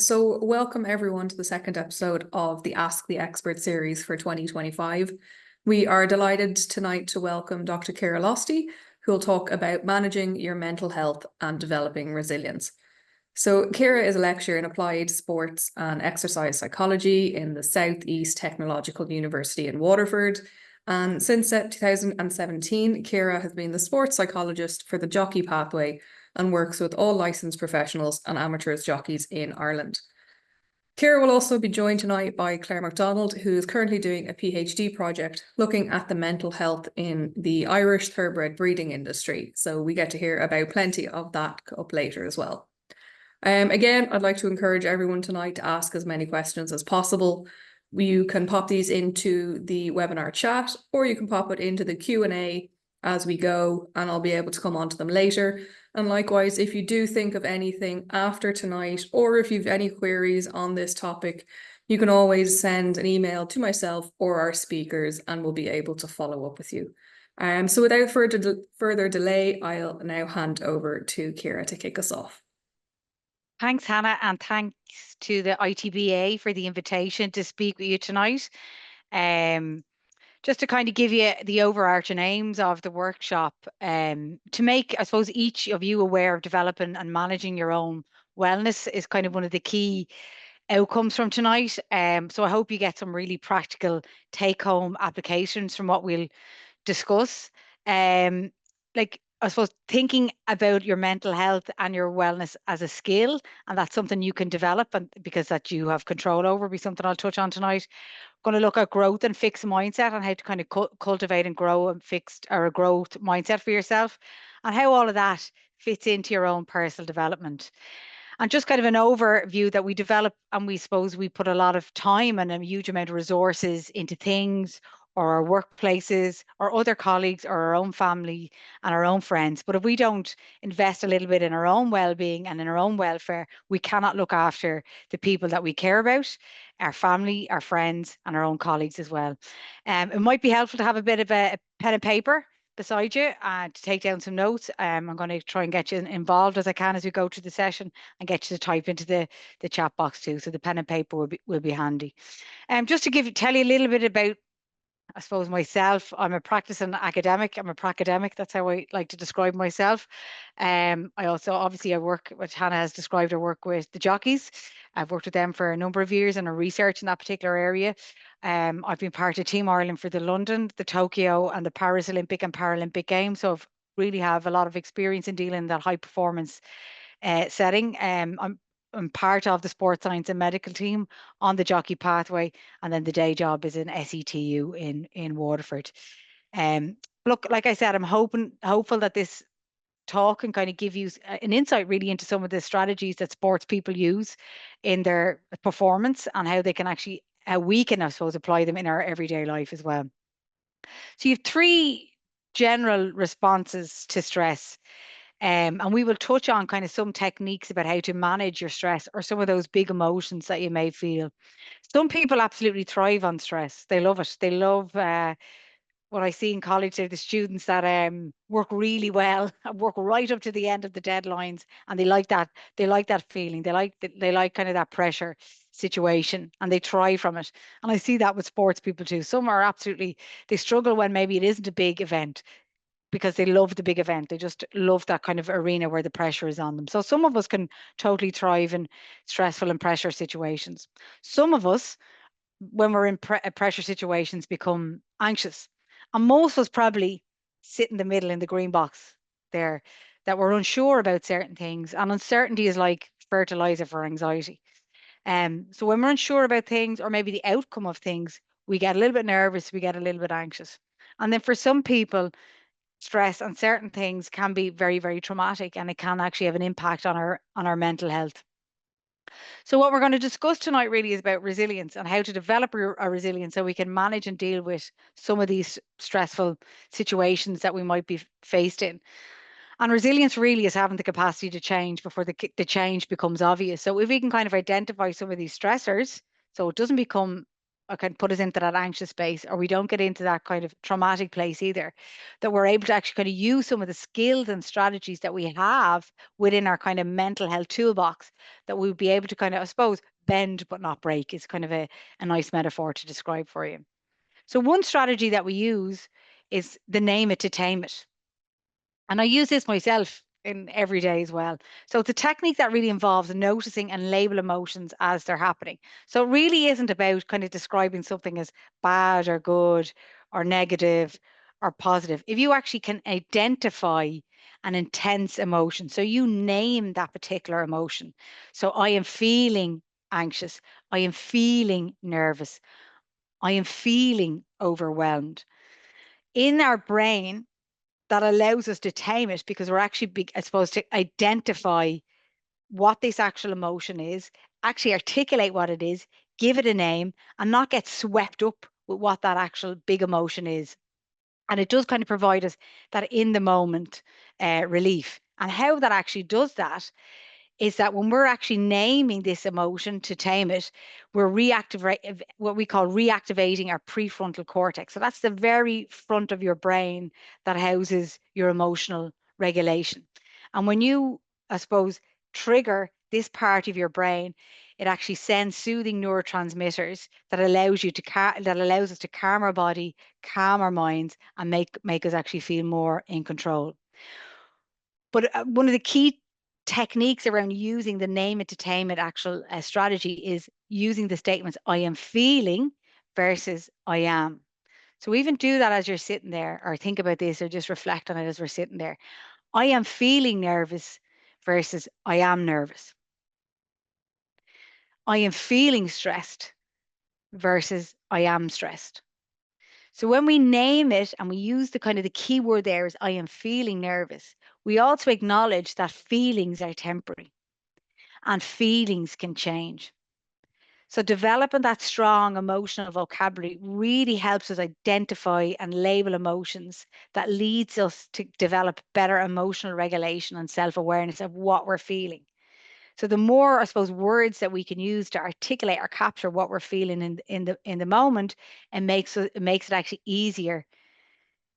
So welcome everyone to the second episode of the Ask the Expert series for 2025. We are delighted tonight to welcome Dr. Ciara Losty, who will talk about managing your mental health and developing resilience. So Ciara is a lecturer in applied sports and exercise psychology in the South East Technological University in Waterford. And since 2017, Ciara has been the sports psychologist for the jockey pathway and works with all licensed professionals and amateurs jockeys in Ireland. Ciara will also be joined tonight by Claire MacDonald, who is currently doing a PhD project looking at the mental health in the Irish thoroughbred breeding industry. So we get to hear about plenty of that up later as well. Again, I'd like to encourage everyone tonight to ask as many questions as possible. You can pop these into the webinar chat, or you can pop it into the Q&A as we go, and I'll be able to come on to them later. And likewise, if you do think of anything after tonight, or if you've any queries on this topic, you can always send an email to myself or our speakers, and we'll be able to follow up with you. So without further delay, I'll now hand over to Ciara to kick us off. Thanks, Hannah, and thanks to the ITBA for the invitation to speak with you tonight. Just to kind of give you the overarching aims of the workshop, to make, I suppose, each of you aware of developing and managing your own wellness is kind of one of the key outcomes from tonight. So I hope you get some really practical take-home applications from what we'll discuss. Like, I suppose thinking about your mental health and your wellness as a skill, and that's something you can develop, and because that you have control over, be something I'll touch on tonight. Going to look at growth and fixed mindset and how to kind of cultivate and grow a fixed or a growth mindset for yourself, and how all of that fits into your own personal development. And just kind of an overview that we develop, and we suppose we put a lot of time and a huge amount of resources into things or our workplaces or other colleagues or our own family and our own friends. But if we don't invest a little bit in our own well-being and in our own welfare, we cannot look after the people that we care about, our family, our friends, and our own colleagues as well. It might be helpful to have a bit of a pen and paper beside you and to take down some notes. I'm going to try and get you involved as I can as we go through the session, and get you to type into the chat box too. So the pen and paper will be handy. Just to tell you a little bit about, I suppose, myself. I'm a practicing academic. I'm a pracademic. That's how I like to describe myself. I also, obviously, I work, which Hannah has described, I work with the jockeys. I've worked with them for a number of years and a research in that particular area. I've been part of Team Ireland for the London, the Tokyo, and the Paris Olympic and Paralympic Games. So I've really have a lot of experience in dealing in that high performance setting. I'm part of the sports science and medical team on the jockey pathway, and then the day job is in SETU in Waterford. Look, like I said, I'm hopeful that this talk can kind of give you an insight really into some of the strategies that sports people use in their performance, and how they can actually, how we can, I suppose, apply them in our everyday life as well. So you have three general responses to stress. And we will touch on kind of some techniques about how to manage your stress or some of those big emotions that you may feel. Some people absolutely thrive on stress. They love it. They love what I see in college are the students that work really well, work right up to the end of the deadlines, and they like that. They like that feeling. They like kind of that pressure situation, and they thrive from it. And I see that with sports people too. Some are absolutely, they struggle when maybe it isn't a big event, because they love the big event. They just love that kind of arena where the pressure is on them. So some of us can totally thrive in stressful and pressure situations. Some of us, when we're in pressure situations, become anxious. And most of us probably sit in the middle in the green box there, that we're unsure about certain things. And uncertainty is like fertilizer for anxiety. So when we're unsure about things, or maybe the outcome of things, we get a little bit nervous, we get a little bit anxious. And then for some people, stress on certain things can be very, very traumatic, and it can actually have an impact on our mental health. So what we're going to discuss tonight really is about resilience and how to develop our resilience so we can manage and deal with some of these stressful situations that we might be faced in. And resilience really is having the capacity to change before the change becomes obvious. So if we can kind of identify some of these stressors, so it doesn't become can put us into that anxious space, or we don't get into that kind of traumatic place either, that we're able to actually kind of use some of the skills and strategies that we have within our kind of mental health toolbox, that we'll be able to kind of, I suppose, bend but not break is kind of a nice metaphor to describe for you. So one strategy that we use is the name it to tame it. And I use this myself in every day as well. So it's a technique that really involves noticing and label emotions as they're happening. So it really isn't about kind of describing something as bad or good or negative or positive. If you actually can identify an intense emotion, so you name that particular emotion. So I am feeling anxious. I am feeling nervous. I am feeling overwhelmed. In our brain, that allows us to tame it because we're actually, I suppose, to identify what this actual emotion is, actually articulate what it is, give it a name, and not get swept up with what that actual big emotion is. And it does kind of provide us that in the moment relief. And how that actually does that is that when we're actually naming this emotion to tame it, we're reactivating what we call reactivating our prefrontal cortex. So that's the very front of your brain that houses your emotional regulation. And when you, I suppose, trigger this part of your brain, it actually sends soothing neurotransmitters that allows you to that allows us to calm our body, calm our minds, and make us actually feel more in control. But one of the key techniques around using the name it to tame it actual strategy is using the statements I am feeling versus I am. So even do that as you're sitting there, or think about this, or just reflect on it as we're sitting there. I am feeling nervous versus I am nervous. I am feeling stressed versus I am stressed. So when we name it and we use the kind of the key word there is I am feeling nervous, we also acknowledge that feelings are temporary and feelings can change. So developing that strong emotional vocabulary really helps us identify and label emotions that leads us to develop better emotional regulation and self-awareness of what we're feeling. So the more, I suppose, words that we can use to articulate or capture what we're feeling in the moment, it makes it actually easier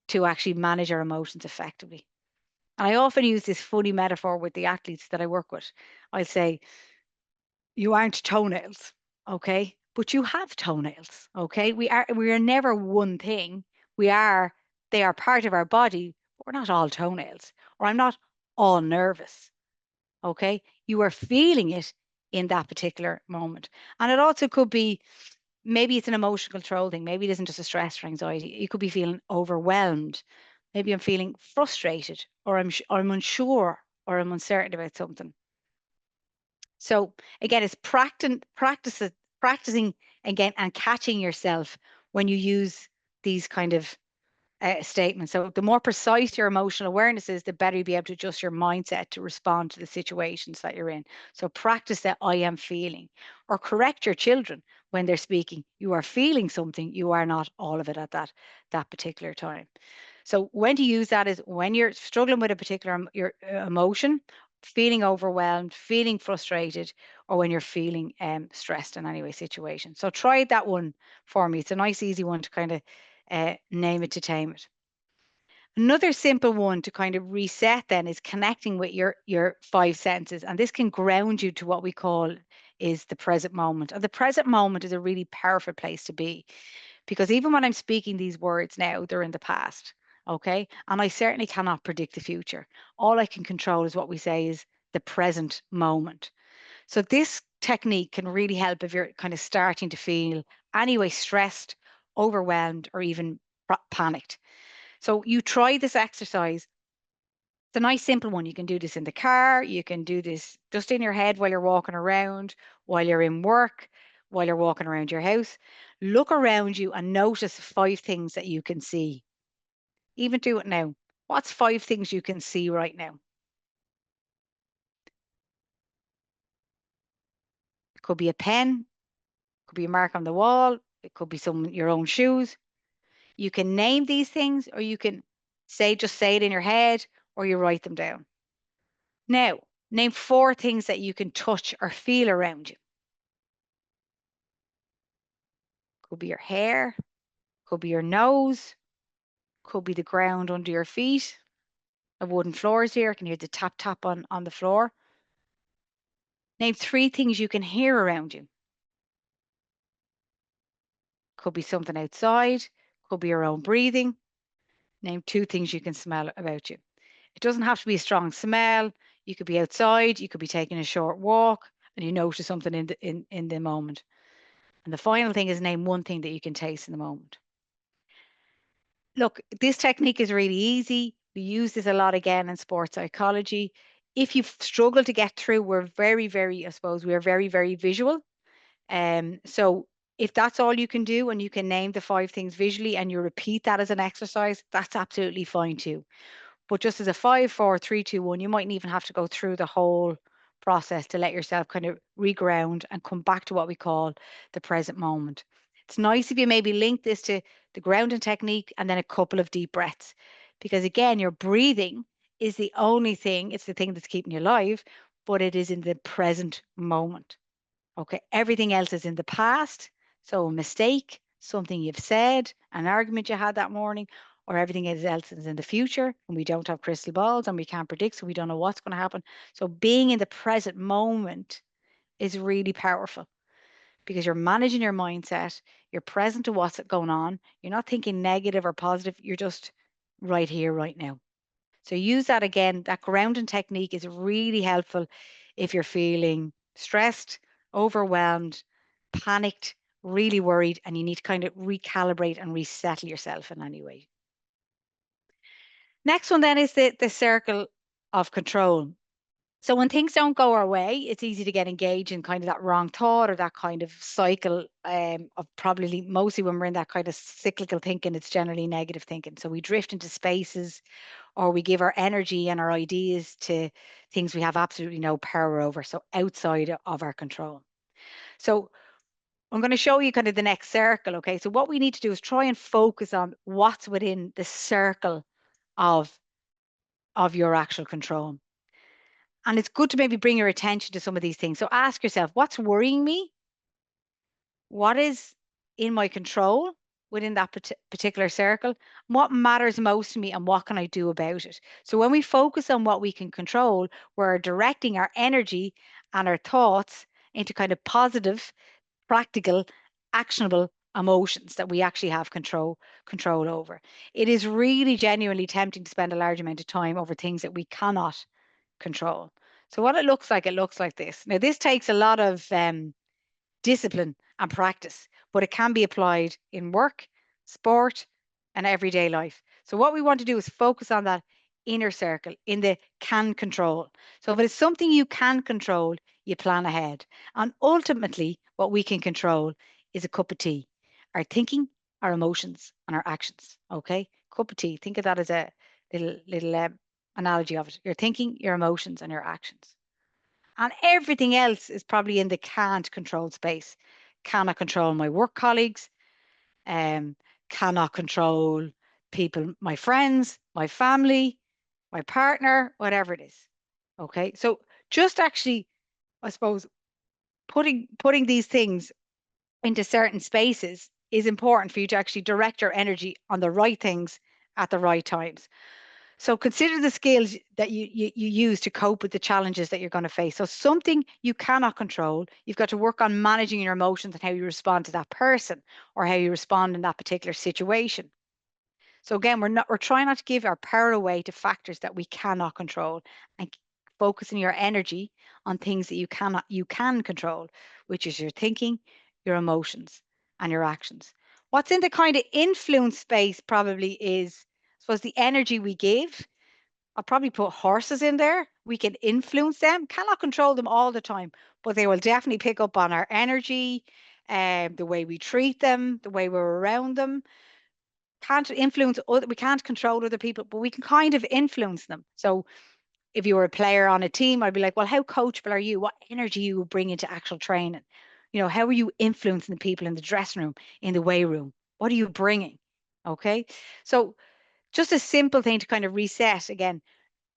to actually manage our emotions effectively. And I often use this funny metaphor with the athletes that I work with. I'll say, you aren't toenails, okay? But you have toenails, okay? We are never one thing. They are part of our body, but we're not all toenails. Or I'm not all nervous, okay? You are feeling it in that particular moment. And it also could be, maybe it's an emotional control thing. Maybe it isn't just a stress or anxiety. You could be feeling overwhelmed. Maybe I'm feeling frustrated, or I'm unsure, or I'm uncertain about something. So again, it's practicing again and catching yourself when you use these kind of statements. So the more precise your emotional awareness is, the better you'll be able to adjust your mindset to respond to the situations that you're in. So practice that I am feeling, or correct your children when they're speaking. You are feeling something, you are not all of it at that particular time. So when to use that is when you're struggling with a particular your emotion, feeling overwhelmed, feeling frustrated, or when you're feeling stressed in any way situation. So try that one for me. It's a nice, easy one to kind of name it to tame it. Another simple one to kind of reset then is connecting with your five senses. And this can ground you to what we call is the present moment. And the present moment is a really powerful place to be, because even when I'm speaking these words now, they're in the past. Okay. And I certainly cannot predict the future. All I can control is what we say is the present moment. So this technique can really help if you're kind of starting to feel anyway stressed, overwhelmed, or even panicked. So you try this exercise. It's a nice simple one. You can do this in the car. You can do this just in your head while you're walking around, while you're in work, while you're walking around your house. Look around you and notice five things that you can see. Even do it now. What's five things you can see right now? It could be a pen, it could be a mark on the wall, it could be your own shoes. You can name these things, or you can just say it in your head, or you write them down. Now, name four things that you can touch or feel around you. Could be your hair, could be your nose, could be the ground under your feet. A wooden floors here. I can hear the tap tap on the floor. Name 3 things you can hear around you. Could be something outside, could be your own breathing. Name 2 things you can smell about you. It doesn't have to be a strong smell. You could be outside, you could be taking a short walk, and you notice something in the moment. And the final thing is name 1 thing that you can taste in the moment. Look, this technique is really easy. We use this a lot again in sports psychology. If you've struggled to get through, we're very, very, I suppose, we're very, very visual. So if that's all you can do and you can name the 5 things visually and you repeat that as an exercise, that's absolutely fine too. But just as a 5, 4, 3, 2, 1, you mightn't even have to go through the whole process to let yourself kind of reground and come back to what we call the present moment. It's nice if you maybe link this to the grounding technique and then a couple of deep breaths. Because again, your breathing is the only thing, it's the thing that's keeping you alive, but it is in the present moment. Okay, everything else is in the past. So a mistake, something you've said, an argument you had that morning, or everything else is in the future, and we don't have crystal balls and we can't predict, so we don't know what's going to happen. So being in the present moment is really powerful because you're managing your mindset, you're present to what's going on, you're not thinking negative or positive, you're just right here, right now. So use that again. That grounding technique is really helpful if you're feeling stressed, overwhelmed, panicked, really worried, and you need to kind of recalibrate and resettle yourself in any way. Next one then is the circle of control. So when things don't go our way, it's easy to get engaged in kind of that wrong thought or that kind of cycle of probably mostly when we're in that kind of cyclical thinking, it's generally negative thinking. So we drift into spaces or we give our energy and our ideas to things we have absolutely no power over, so outside of our control. So I'm going to show you kind of the next circle, okay? So what we need to do is try and focus on what's within the circle of your actual control. And it's good to maybe bring your attention to some of these things. So ask yourself, what's worrying me? What is in my control within that particular circle? What matters most to me and what can I do about it? So when we focus on what we can control, we're directing our energy and our thoughts into kind of positive, practical, actionable emotions that we actually have control over. It is really genuinely tempting to spend a large amount of time over things that we cannot control. So what it looks like this. Now, this takes a lot of discipline and practice, but it can be applied in work, sport, and everyday life. So what we want to do is focus on that inner circle in the can control. So if it is something you can control, you plan ahead. And ultimately, what we can control is a cup of tea, our thinking, our emotions, and our actions. Okay, cup of tea. Think of that as a little analogy of it. Your thinking, your emotions, and your actions. And everything else is probably in the can't control space. Cannot control my work colleagues, cannot control people, my friends, my family, my partner, whatever it is. Okay. So just actually, I suppose, putting these things into certain spaces is important for you to actually direct your energy on the right things at the right times. So consider the skills that you use to cope with the challenges that you're going to face. So something you cannot control, you've got to work on managing your emotions and how you respond to that person or how you respond in that particular situation. So again, we're trying not to give our power away to factors that we cannot control and focusing your energy on things that you can control, which is your thinking, your emotions, and your actions. What's in the kind of influence space probably is, I suppose, the energy we give. I'll probably put horses in there. We can influence them, cannot control them all the time, but they will definitely pick up on our energy, the way we treat them, the way we're around them. Can't influence other, we can't control other people, but we can kind of influence them. So if you were a player on a team, I'd be like, well, how coachable are you? What energy you bring into actual training? You know, how are you influencing the people in the dressing room, in the weigh room? What are you bringing? Okay. So just a simple thing to kind of reset again.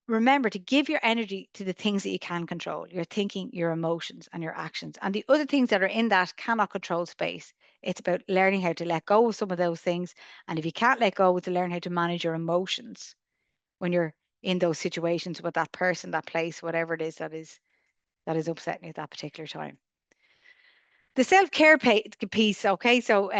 Remember to give your energy to the things that you can control, your thinking, your emotions, and your actions. And the other things that are in that cannot control space It's about learning how to let go of some of those things. And if you can't let go, to learn how to manage your emotions when you're in those situations with that person, that place, whatever it is that is upsetting you at that particular time. The self-care piece, okay, so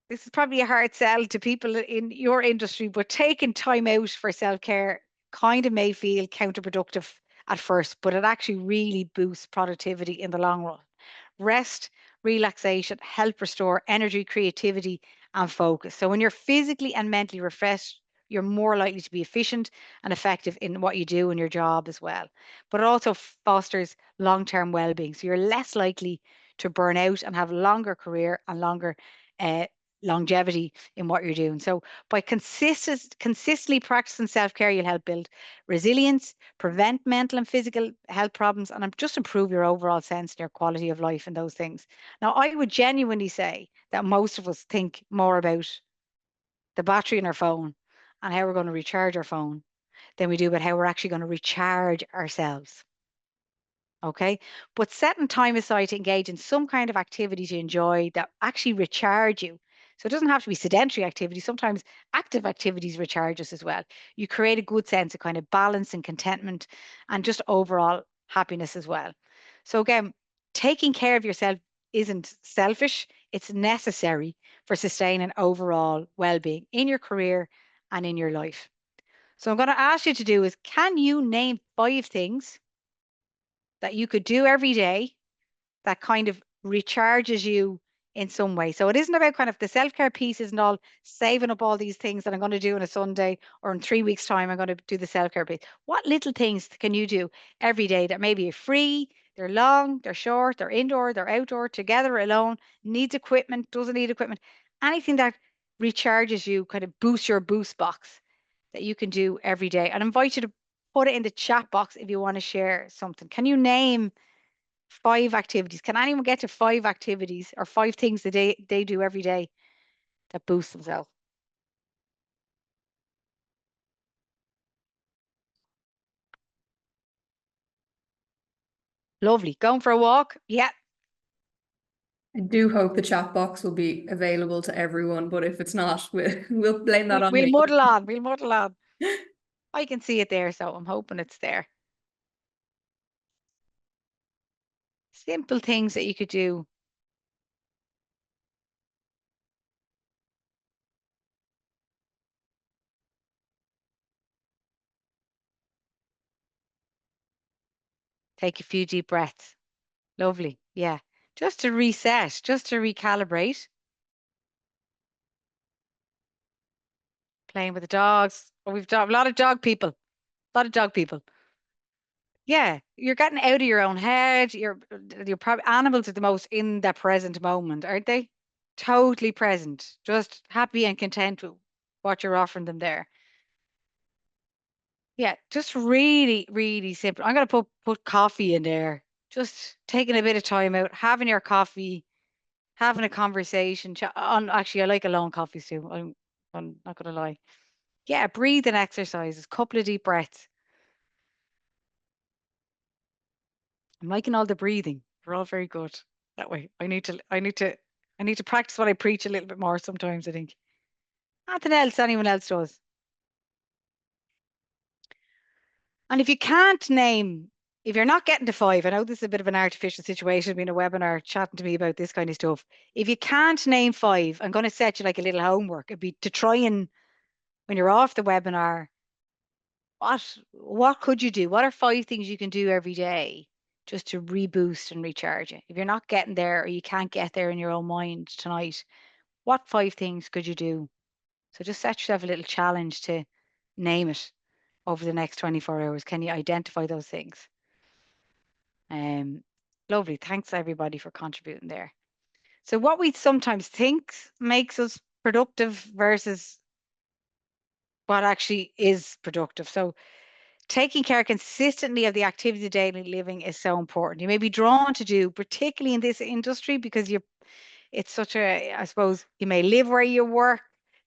this is probably a hard sell to people in your industry, but taking time out for self-care kind of may feel counterproductive at first, but it actually really boosts productivity in the long run. Rest, relaxation help restore energy, creativity, and focus. So when you're physically and mentally refreshed, you're more likely to be efficient and effective in what you do in your job as well. But it also fosters long-term well-being. So you're less likely to burn out and have a longer career and longer uh, longevity in what you're doing. So by consistently practicing self-care, you'll help build resilience, prevent mental and physical health problems, and just improve your overall sense and your quality of life and those things. Now, I would genuinely say that most of us think more about the battery in our phone and how we're going to recharge our phone than we do about how we're actually going to recharge ourselves. Okay, but setting time aside to engage in some kind of activity to enjoy that actually recharge you. So it doesn't have to be sedentary activity. Sometimes active activities recharge us as well. You create a good sense of kind of balance and contentment and just overall happiness as well. So again, taking care of yourself isn't selfish, it's necessary for sustaining overall well-being in your career and in your life. So I'm going to ask you to do is, can you name 5 things that you could do every day that kind of recharges you in some way? So it isn't about kind of the self-care piece, isn't all saving up all these things that I'm going to do on a Sunday, or in 3 weeks' time, I'm going to do the self-care piece. What little things can you do every day that maybe are free, they're long, they're short, they're indoor, they're outdoor, together, alone, needs equipment, doesn't need equipment, anything that recharges you, kind of boosts your boost box that you can do every day? And I invite you to put it in the chat box if you want to share something. Can you name 5 activities? Can anyone get to 5 activities or 5 things that they do every day that boost themselves? Lovely. Going for a walk? Yeah. I do hope the chat box will be available to everyone, but if it's not, we'll blame that on We'll me. muddle on. We'll muddle on. I can see it there, so I'm hoping it's there. Simple things that you could do. Take a few deep breaths. Lovely. Yeah. Just to reset, just to recalibrate. Playing with the dogs. Oh, we've a lot of dog people. A lot of dog people. Yeah, you're getting out of your own head. You're probably, animals are the most in the present moment, aren't they? Totally present, just happy and content with what you're offering them there. Yeah, just really, really simple. I'm gonna put coffee in there. Just taking a bit of time out, having your coffee, having a conversation. Actually, I like alone coffees too. I'm not gonna lie. Yeah, breathing exercises, couple of deep breaths. I'm liking all the breathing. We're all very good that way. I need to practice what I preach a little bit more sometimes, I think. Nothing else anyone else does. And if you can't name, if you're not getting to 5, I know this is a bit of an artificial situation being a webinar chatting to me about this kind of stuff. If you can't name 5, I'm going to set you like a little homework. It'd be to try and, when you're off the webinar, what could you do? What are 5 things you can do every day just to reboost and recharge you? If you're not getting there or you can't get there in your own mind tonight, what 5 things could you do? So just set yourself a little challenge to name it over the next 24 hours. Can you identify those things? Um, Lovely. Thanks everybody for contributing there. So what we sometimes think makes us productive versus what actually is productive. So taking care consistently of the activity of daily living is so important. You may be drawn to do, particularly in this industry, because it's such a, I suppose, you may live where you work.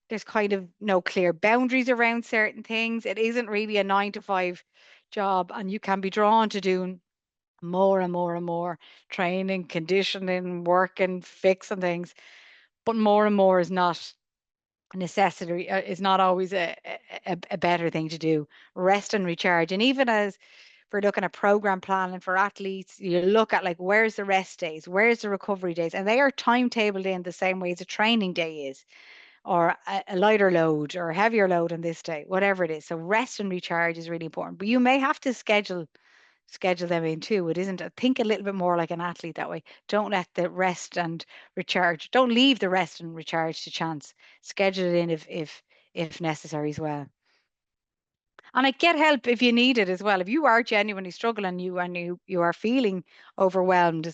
There's kind of no clear boundaries around certain things. It isn't really a 9 to 5 job, and you can be drawn to doing more and more and more training, conditioning, working, fixing things. But more and more is not a necessity, is not always a better thing to do. Rest and recharge. And even as we're looking at program planning for athletes, you look at like, where's the rest days, where's the recovery days, and they are timetabled in the same way as a training day is, or a lighter load or a heavier load on this day, whatever it is. So rest and recharge is really important, but you may have to schedule them in too. It isn't, think a little bit more like an athlete that way. Don't let the rest and recharge, don't leave the rest and recharge to chance. Schedule it in if necessary as well. And I get help if you need it as well. If you are genuinely struggling, you are feeling overwhelmed,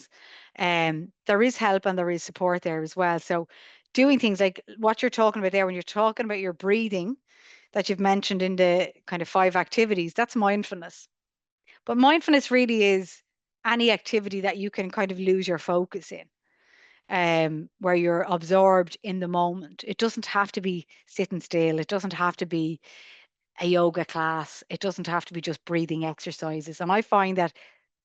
there is help and there is support there as well. So doing things like what you're talking about there, when you're talking about your breathing that you've mentioned in the kind of 5 activities, that's mindfulness. But mindfulness really is any activity that you can kind of lose your focus in, where you're absorbed in the moment. It doesn't have to be sitting still. It doesn't have to be a yoga class. It doesn't have to be just breathing exercises. And I find that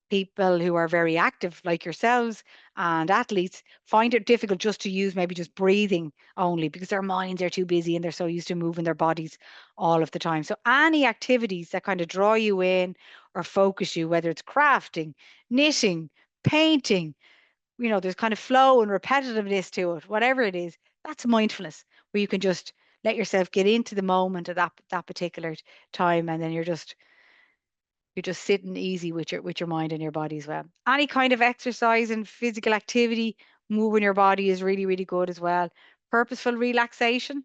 people who are very active, like yourselves and athletes, find it difficult just to use maybe just breathing only because their minds are too busy and they're so used to moving their bodies all of the time. So any activities that kind of draw you in or focus you, whether it's crafting, knitting, painting, there's kind of flow and repetitiveness to it, whatever it is, that's mindfulness, where you can just let yourself get into the moment at that particular time, and then you're just sitting easy with your mind and your body as well. Any kind of exercise and physical activity, moving your body is really, really good as well. Purposeful relaxation.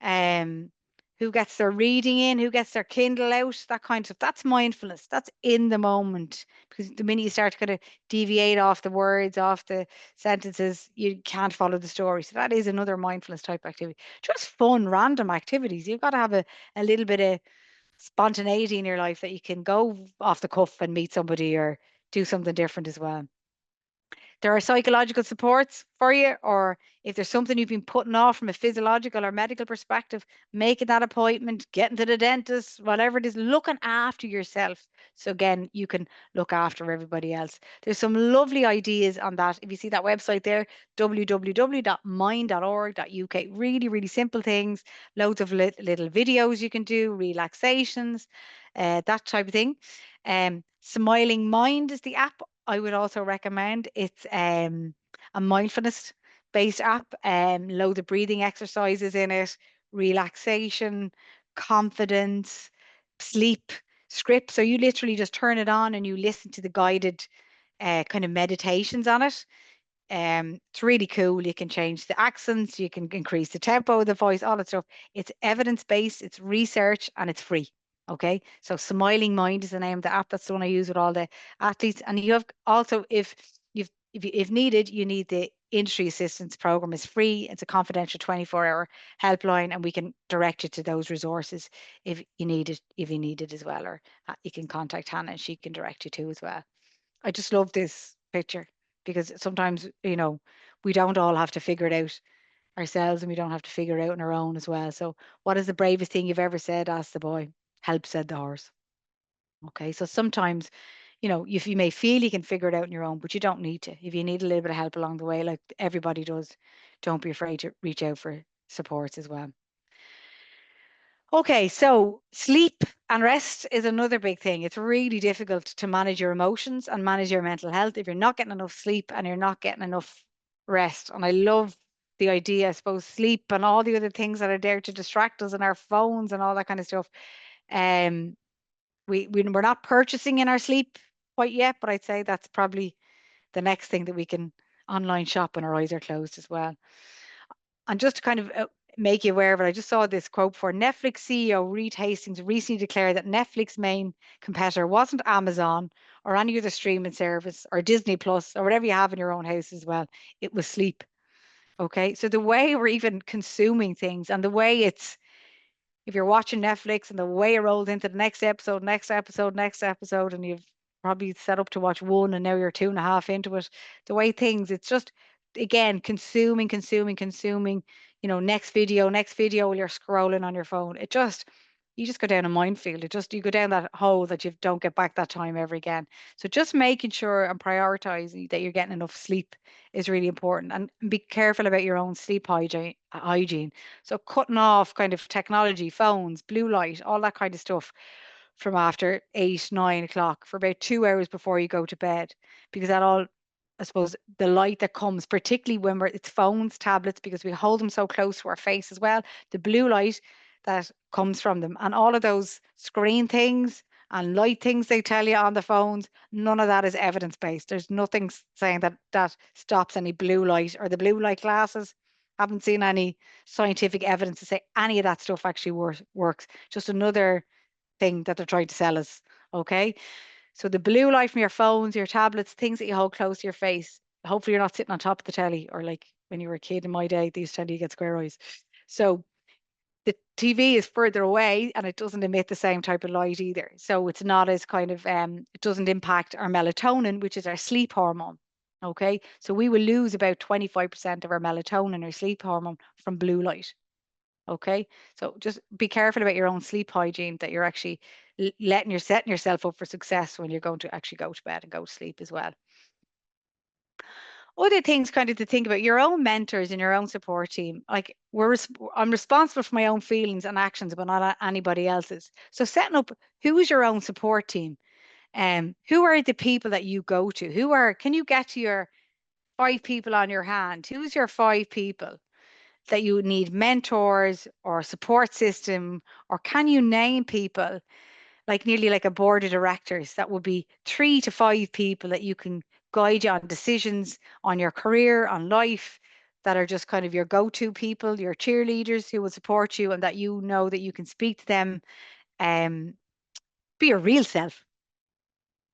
Um, who gets their reading in, who gets their Kindle out, that kind of stuff. That's mindfulness. That's in the moment. Because the minute you start to kind of deviate off the words, off the sentences, you can't follow the story. So that is another mindfulness type activity. Just fun, random activities. You've got to have a little bit of spontaneity in your life that you can go off the cuff and meet somebody or do something different as well. There are psychological supports for you, or if there's something you've been putting off from a physiological or medical perspective, making that appointment, getting to the dentist, whatever it is, looking after yourself. So again, you can look after everybody else. There's some lovely ideas on that. If you see that website there, www.mind.org.uk, really, really simple things, loads of little videos you can do, relaxations, that type of thing. Smiling Mind is the app I would also recommend. It's a mindfulness based app, loads of breathing exercises in it, relaxation, confidence, sleep script. So you literally just turn it on and you listen to the guided kind of meditations on it. It's really cool. You can change the accents, you can increase the tempo of the voice, all that stuff. It's evidence-based, it's research, and it's free. Okay, so Smiling Mind is the name of the app. That's the one I use with all the athletes. And you have also, if needed, you need the industry assistance program. Is free. It's a confidential 24-hour helpline, and we can direct you to those resources if you need it as well. Or you can contact Hannah, and she can direct you to as well. I just love this picture because sometimes, we don't all have to figure it out ourselves, and we don't have to figure it out on our own as well. So, what is the bravest thing you've ever said? Asked the boy. Help, said the horse. Okay, so sometimes, if you may feel you can figure it out on your own, but you don't need to. If you need a little bit of help along the way, like everybody does, don't be afraid to reach out for supports as well. Okay, so sleep and rest is another big thing. It's really difficult to manage your emotions and manage your mental health if you're not getting enough sleep and you're not getting enough rest. And I love the idea, I suppose, sleep and all the other things that are there to distract us and our phones and all that kind of stuff. Um, we're not purchasing in our sleep quite yet, but I'd say that's probably the next thing that we can online shop when our eyes are closed as well. And just to kind of make you aware of it, I just saw this quote for Netflix CEO Reed Hastings recently declared that Netflix's main competitor wasn't Amazon or any other streaming service or Disney Plus or whatever you have in your own house as well. It was sleep. Okay. So the way we're even consuming things and the way it's, if you're watching Netflix and the way it rolls into the next episode, and you've probably set up to watch one and now you're 2.5 into it, the way things, it's just, again, consuming, next video while you're scrolling on your phone. It just, you just go down a minefield. You go down that hole that you don't get back that time ever again. So just making sure and prioritizing that you're getting enough sleep is really important, and be careful about your own sleep hygiene. So cutting off kind of technology, phones, blue light, all that kind of stuff from after 8, 9 o'clock for about 2 hours before you go to bed, because that all, I suppose, the light that comes, particularly when it's phones, tablets, because we hold them so close to our face as well, the blue light that comes from them, and all of those screen things and light things they tell you on the phones, none of that is evidence-based. There's nothing saying that that stops any blue light, or the blue light glasses. Haven't seen any scientific evidence to say any of that stuff actually works. Just another thing that they're trying to sell us. Okay. So the blue light from your phones, your tablets, things that you hold close to your face. Hopefully you're not sitting on top of the telly, or like when you were a kid in my day, these tend to get square eyes. So the TV is further away and it doesn't emit the same type of light either. So it's not as kind of, it doesn't impact our melatonin, which is our sleep hormone. Okay. So we will lose about 25% of our melatonin, or sleep hormone, from blue light. Okay. So just be careful about your own sleep hygiene, that you're actually setting yourself up for success when you're going to actually go to bed and go to sleep as well. Other things kind of to think about: your own mentors and your own support team. Like I'm responsible for my own feelings and actions, but not anybody else's. So setting up, who is your own support team? Who are the people that you go to? Can you get to your 5 people on your hand? Who's your 5 people that you need mentors or support system? Or can you name people, like nearly like a board of directors, that would be 3 to 5 people that you can guide you on decisions, on your career, on life, that are just kind of your go-to people, your cheerleaders who will support you, and that you know that you can speak to them. um be your real self,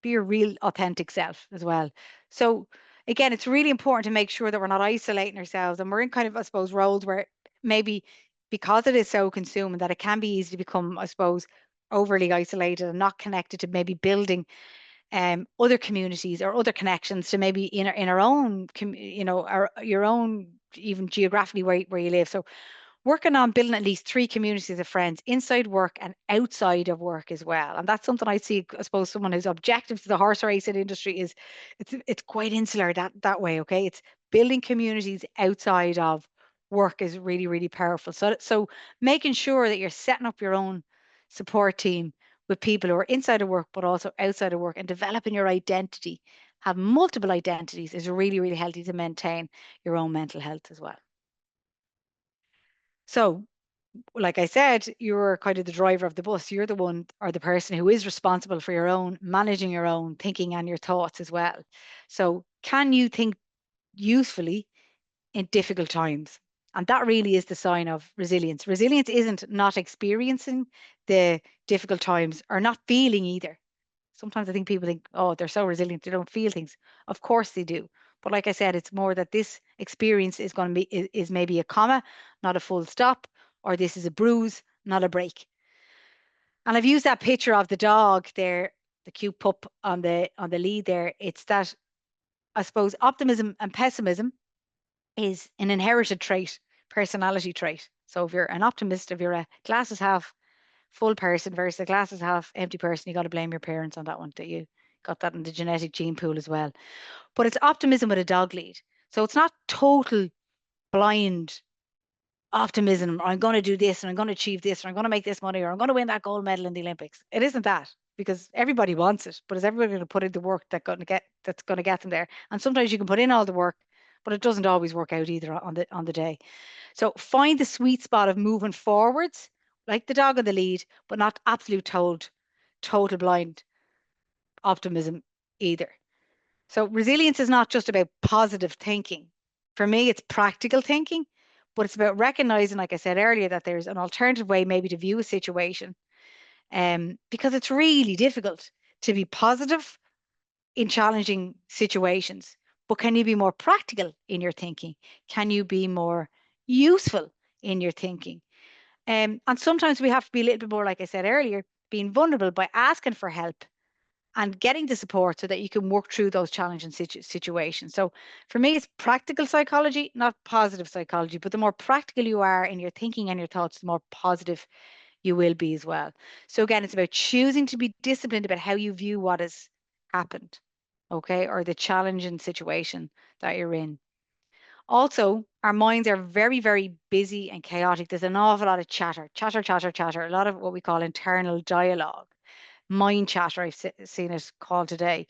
be your real authentic self as well. So again, it's really important to make sure that we're not isolating ourselves, and we're in kind of, I suppose, roles where maybe, because it is so consuming, that it can be easy to become, I suppose, overly isolated and not connected to maybe building other communities or other connections to maybe in our own your own, even geographically where you live. So working on building at least 3 communities of friends inside work and outside of work as well. And that's something I see, I suppose, someone whose objective to the horse racing industry is, it's quite insular that way. Okay. It's building communities outside of work is really, really powerful. So making sure that you're setting up your own support team with people who are inside of work, but also outside of work, and developing your identity, have multiple identities, is really, really healthy to maintain your own mental health as well. So, like I said, you're kind of the driver of the bus. You're the one, or the person, who is responsible for your own managing your own thinking and your thoughts as well. So can you think usefully in difficult times? And that really is the sign of resilience. Resilience isn't not experiencing the difficult times, or not feeling either. Sometimes I think people think, oh, they're so resilient, they don't feel things. Of course they do. But like I said, it's more that this experience is going to be is maybe a comma, not a full stop, or this is a bruise, not a break. And I've used that picture of the dog there, the cute pup on the lead there. It's that, I suppose, optimism and pessimism is an inherited trait, personality trait. So if you're an optimist, if you're a glasses half full person versus a glasses half empty person, you got to blame your parents on that one, that you got that in the genetic gene pool as well. But it's optimism with a dog lead. So it's not total blind optimism, or I'm going to do this, and I'm going to achieve this, or I'm going to make this money, or I'm going to win that gold medal in the Olympics. It isn't that, because everybody wants it, but is everybody going to put in the work that's going to get them there? And sometimes you can put in all the work, but it doesn't always work out either on the day. So find the sweet spot of moving forwards, like the dog on the lead, but not absolute total blind optimism either. So resilience is not just about positive thinking. For me, it's practical thinking, but it's about recognizing, like I said earlier, that there's an alternative way maybe to view a situation. Because it's really difficult to be positive in challenging situations. But can you be more practical in your thinking? Can you be more useful in your thinking? And sometimes we have to be a little bit more, like I said earlier, being vulnerable by asking for help and getting the support so that you can work through those challenging situations. So for me, it's practical psychology, not positive psychology. But the more practical you are in your thinking and your thoughts, the more positive you will be as well. So again, it's about choosing to be disciplined about how you view what has happened, okay, or the challenging situation that you're in. Also, our minds are very, very busy and chaotic. There's an awful lot of chatter, chatter, chatter, chatter, a lot of what we call internal dialogue, mind chatter, I've seen it called today.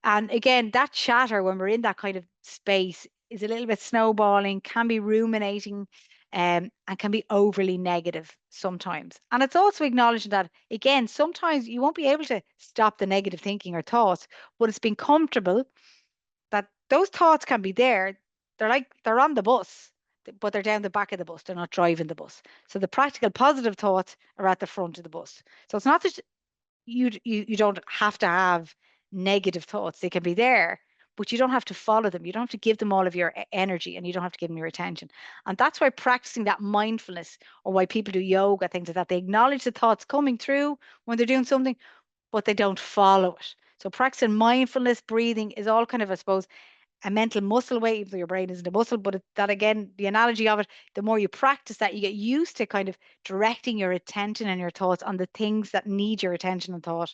And again, that chatter, when we're in that kind of space, is a little bit snowballing, can be ruminating, and can be overly negative sometimes. And it's also acknowledging that, again, sometimes you won't be able to stop the negative thinking or thoughts, but it's been comfortable that those thoughts can be there. They're on the bus, but they're down the back of the bus. They're not driving the bus. So the practical positive thoughts are at the front of the bus. So it's not that you don't have to have negative thoughts. They can be there, but you don't have to follow them. You don't have to give them all of your energy, and you don't have to give them your attention. And that's why practicing that mindfulness, or why people do yoga, things like that, they acknowledge the thoughts coming through when they're doing something, but they don't follow it. So practicing mindfulness, breathing is all kind of, I suppose, a mental muscle way, even though your brain isn't a muscle, but that again, the analogy of it, the more you practice that, you get used to kind of directing your attention and your thoughts on the things that need your attention and thought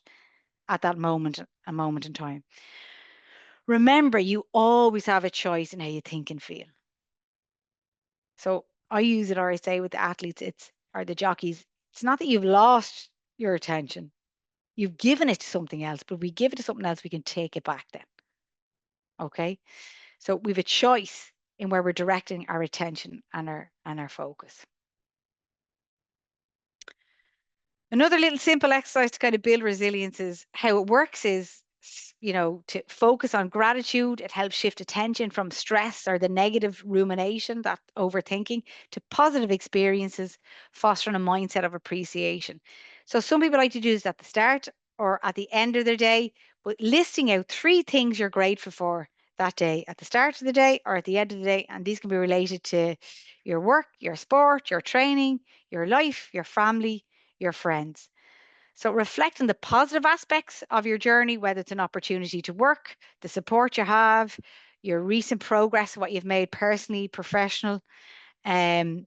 at that moment, a moment in time. Remember, you always have a choice in how you think and feel. So I use it, or I say with the athletes, or the jockeys, it's not that you've lost your attention. You've given it to something else, but we give it to something else, we can take it back then. Okay. So we have a choice in where we're directing our attention and our focus. Another little simple exercise to kind of build resilience is how it works is, to focus on gratitude. It helps shift attention from stress or the negative rumination, that overthinking, to positive experiences, fostering a mindset of appreciation. So some people like to do this at the start or at the end of their day, but listing out 3 things you're grateful for that day, at the start of the day or at the end of the day. And these can be related to your work, your sport, your training, your life, your family, your friends. So reflect on the positive aspects of your journey, whether it's an opportunity to work, the support you have, your recent progress, what you've made personally, professional. Um,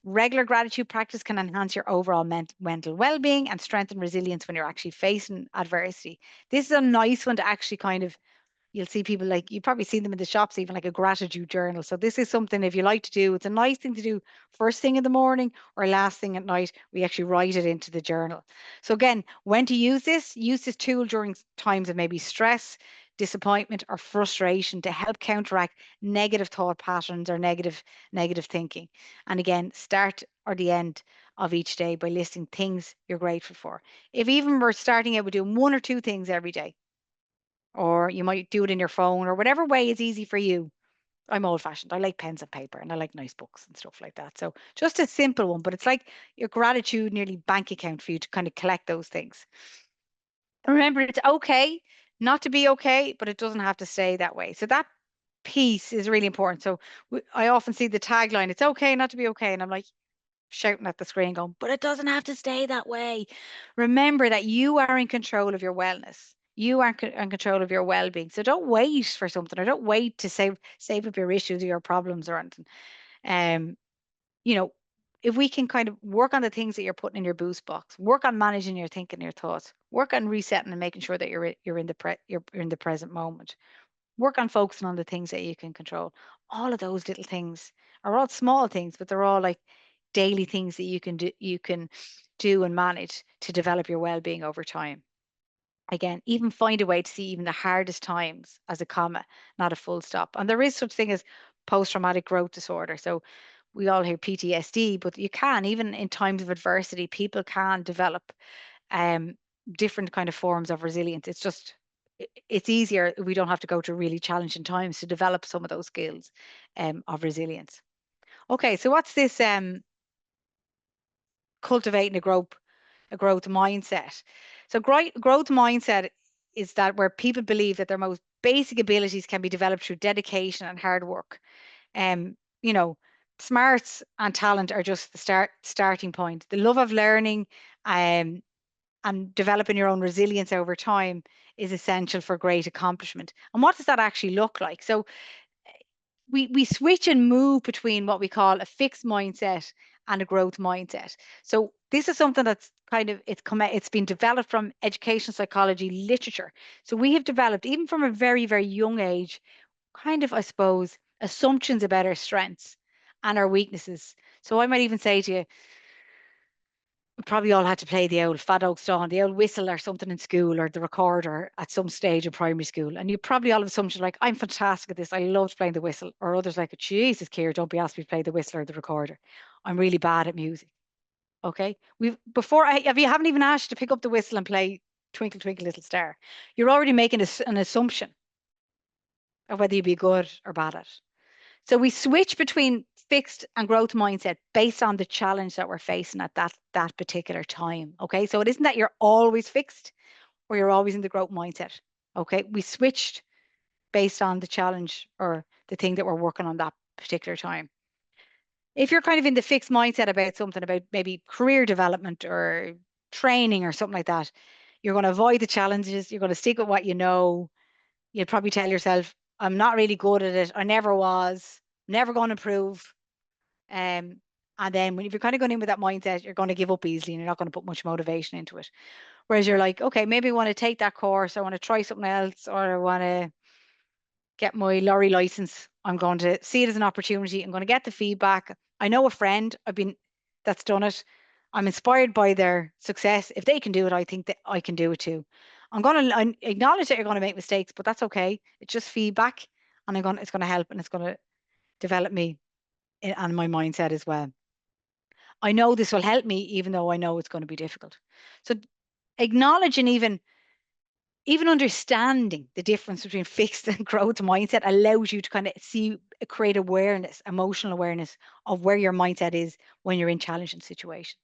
Regular gratitude practice can enhance your overall mental well-being and strengthen resilience when you're actually facing adversity. This is a nice one to actually kind of, you'll see people, like, you've probably seen them in the shops, even like a gratitude journal. So this is something, if you like to do, it's a nice thing to do first thing in the morning or last thing at night. We actually write it into the journal. So again, when to use this tool during times of maybe stress, disappointment, or frustration to help counteract negative thought patterns or negative thinking. And again, start or the end of each day by listing things you're grateful for. If even we're starting out with doing 1 or 2 things every day, or you might do it in your phone, or whatever way is easy for you. I'm old fashioned. I like pens and paper, and I like nice books and stuff like that. So just a simple one, but it's like your gratitude nearly bank account for you to kind of collect those things. And remember, it's okay not to be okay, but it doesn't have to stay that way. So that piece is really important. So I often see the tagline, it's okay not to be okay. And I'm like, shouting at the screen going, but it doesn't have to stay that way. Remember that you are in control of your wellness. You are in control of your well-being. So don't wait for something, or don't wait to save up your issues or your problems or anything. Um, you know, if we can kind of work on the things that you're putting in your boost box, work on managing your thinking, your thoughts, work on resetting and making sure that you're in the present moment. Work on focusing on the things that you can control. All of those little things are all small things, but they're all like daily things that you can do and manage to develop your well-being over time. Again, even find a way to see even the hardest times as a comma, not a full stop. And there is such thing as post-traumatic growth disorder. So we all hear PTSD, but you can, even in times of adversity, people can develop um, different kind of forms of resilience. It's just, it's easier. We don't have to go to really challenging times to develop some of those skills of resilience. Okay, so what's this cultivating a growth mindset? So growth mindset is that where people believe that their most basic abilities can be developed through dedication and hard work. Um, you know, smarts and talent are just the starting point. The love of learning and developing your own resilience over time is essential for great accomplishment. And what does that actually look like? So we switch and move between what we call a fixed mindset and a growth mindset. So this is something that's kind of it's been developed from education psychology literature. So we have developed, even from a very, very young age, kind of, I suppose, assumptions about our strengths and our weaknesses. So I might even say to you, we probably all had to play the old Fat Oak Stone, the old whistle or something in school, or the recorder at some stage in primary school. And you probably all of a sudden like, I'm fantastic at this. I loved playing the whistle. Or others like, Jesus, Ciara, don't be asking me to play the whistle or the recorder. I'm really bad at music. Okay. If you haven't even asked to pick up the whistle and play Twinkle, Twinkle, Little Star, you're already making an assumption of whether you'd be good or bad at it. So we switch between fixed and growth mindset based on the challenge that we're facing at that particular time. Okay. So it isn't that you're always fixed or you're always in the growth mindset. Okay. We switched based on the challenge or the thing that we're working on that particular time. If you're kind of in the fixed mindset about something, about maybe career development or training or something like that, you're going to avoid the challenges. You're going to stick with what you know. You'll probably tell yourself, I'm not really good at it. I never was, never going to improve. And then if you're kind of going in with that mindset, you're going to give up easily and you're not going to put much motivation into it. Whereas you're like, okay, maybe I want to take that course, I want to try something else, or I want to get my lorry license. I'm going to see it as an opportunity. I'm going to get the feedback. I know a friend that's done it. I'm inspired by their success. If they can do it, I think that I can do it too. I acknowledge that you're going to make mistakes, but that's okay. It's just feedback, and it's going to help, and it's going to develop me and my mindset as well. I know this will help me, even though I know it's going to be difficult. So acknowledging even understanding the difference between fixed and growth mindset allows you to kind of create awareness, emotional awareness of where your mindset is when you're in challenging situations.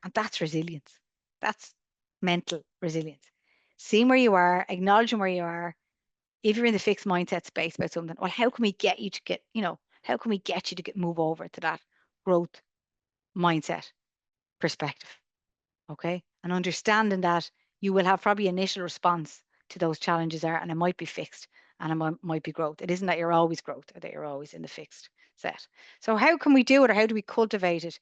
And that's resilience. That's mental resilience. Seeing where you are, acknowledging where you are. If you're in the fixed mindset space about something, well, how can we get you to move over to that growth mindset perspective? Okay. And understanding that you will have probably initial response to those challenges are, and it might be fixed and it might be growth. It isn't that you're always growth or that you're always in the fixed set. So how can we do it, or how do we cultivate it?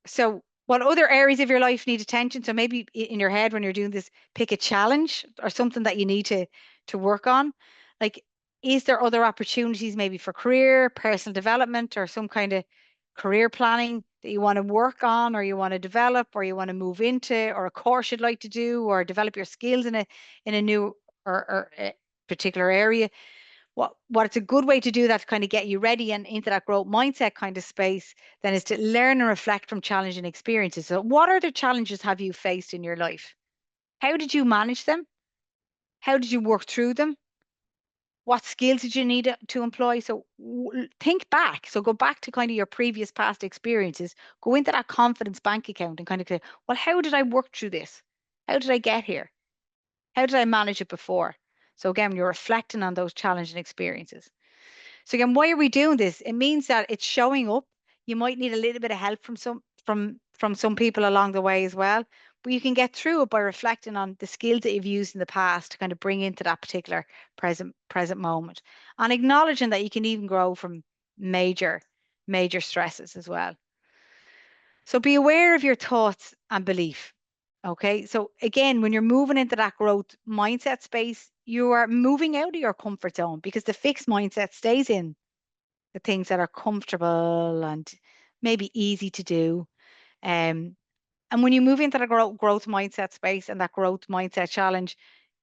So what other areas of your life need attention? So maybe in your head when you're doing this, pick a challenge or something that you need to work on. Like, is there other opportunities maybe for career, personal development, or some kind of career planning that you want to work on, or you want to develop, or you want to move into, or a course you'd like to do, or develop your skills in a new or a particular area? What it's a good way to do that, to kind of get you ready and into that growth mindset kind of space, then, is to learn and reflect from challenging experiences. So what other challenges have you faced in your life? How did you manage them? How did you work through them? What skills did you need to employ? So think back. So go back to kind of your previous past experiences, go into that confidence bank account and kind of say, well, how did I work through this? How did I get here? How did I manage it before? So again, you're reflecting on those challenging experiences. So again, why are we doing this? It means that it's showing up. You might need a little bit of help from some people along the way as well, but you can get through it by reflecting on the skills that you've used in the past to kind of bring into that particular present moment, and acknowledging that you can even grow from major stresses as well. So be aware of your thoughts and belief. Okay. So again, when you're moving into that growth mindset space, you are moving out of your comfort zone, because the fixed mindset stays in the things that are comfortable and maybe easy to do. And when you move into the growth mindset space and that growth mindset challenge,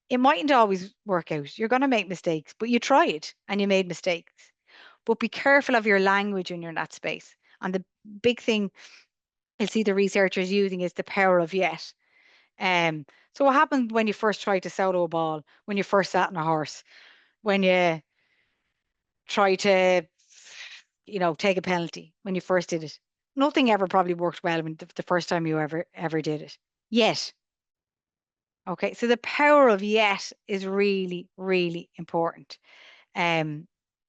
it mightn't always work out. You're going to make mistakes, but you tried and you made mistakes. But be careful of your language when you're in that space. And the big thing I see the researchers using is the power of yet. So what happened when you first tried to sourdough a ball, when you first sat on a horse, when you try to, take a penalty when you first did it? Nothing ever probably worked well when the first time you ever did it. Yet. Okay, so the power of yet is really, really important. Um,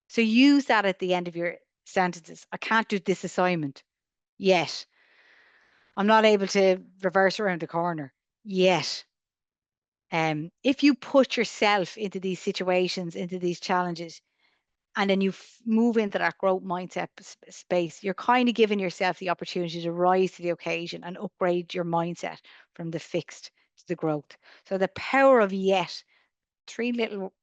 so use that at the end of your sentences. I can't do this assignment yet. I'm not able to reverse around the corner yet. If you put yourself into these situations, into these challenges, and then you move into that growth mindset space, you're kind of giving yourself the opportunity to rise to the occasion and upgrade your mindset from the fixed to the growth. So the power of yet, 3 little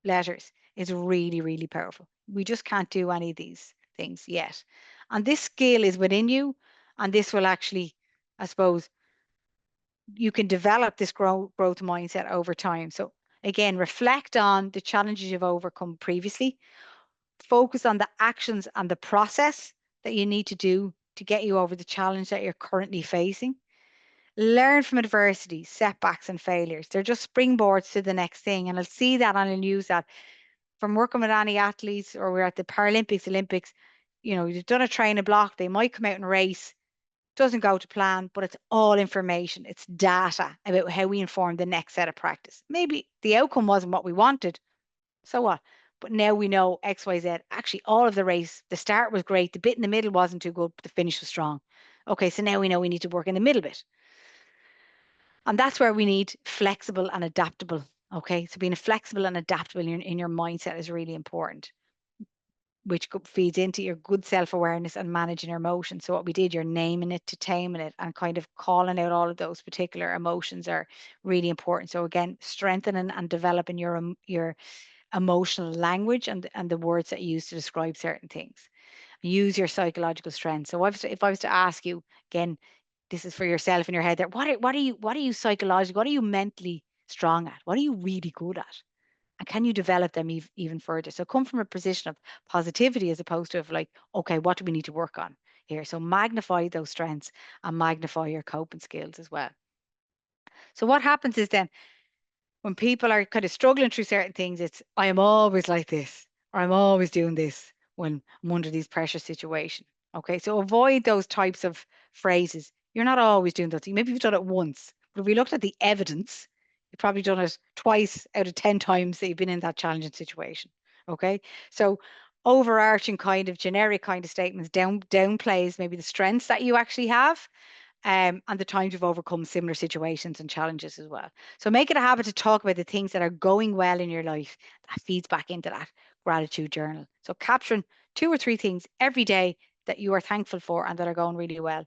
letters, is really, really powerful. We just can't do any of these things yet. And this skill is within you, and this will actually, I suppose, you can develop this growth mindset over time. So again, reflect on the challenges you've overcome previously. Focus on the actions and the process that you need to do to get you over the challenge that you're currently facing. Learn from adversity, setbacks, and failures. They're just springboards to the next thing. And I'll see that and I'll use that from working with any athletes, or we're at the Paralympics, Olympics. You've done a training block, they might come out and race, doesn't go to plan, but it's all information. It's data about how we inform the next set of practice. Maybe the outcome wasn't what we wanted. So what? But now we know X, Y, Z. Actually, all of the race, the start was great. The bit in the middle wasn't too good, but the finish was strong. Okay, so now we know we need to work in the middle bit. And that's where we need flexible and adaptable. Okay, so being flexible and adaptable in your mindset is really important, which feeds into your good self-awareness and managing your emotions. So what we did, you're naming it to taming it, and kind of calling out all of those particular emotions are really important. So again, strengthening and developing your emotional language and the words that you use to describe certain things. Use your psychological strength. So if I was to ask you again, this is for yourself in your head there, what are you psychologically, what are you mentally strong at? What are you really good at? And can you develop them even further? So come from a position of positivity as opposed to of like, okay, what do we need to work on here? So magnify those strengths and magnify your coping skills as well. So what happens is then when people are kind of struggling through certain things, it's I am always like this, or I'm always doing this when I'm under these pressure situations. Okay, so avoid those types of phrases. You're not always doing that thing. Maybe you've done it once, but if we looked at the evidence, you've probably done it twice out of 10 times that you've been in that challenging situation. Okay, so overarching kind of generic kind of statements downplays maybe the strengths that you actually have, and the times you've overcome similar situations and challenges as well. So make it a habit to talk about the things that are going well in your life. That feeds back into that gratitude journal. So capturing 2 or 3 things every day that you are thankful for and that are going really well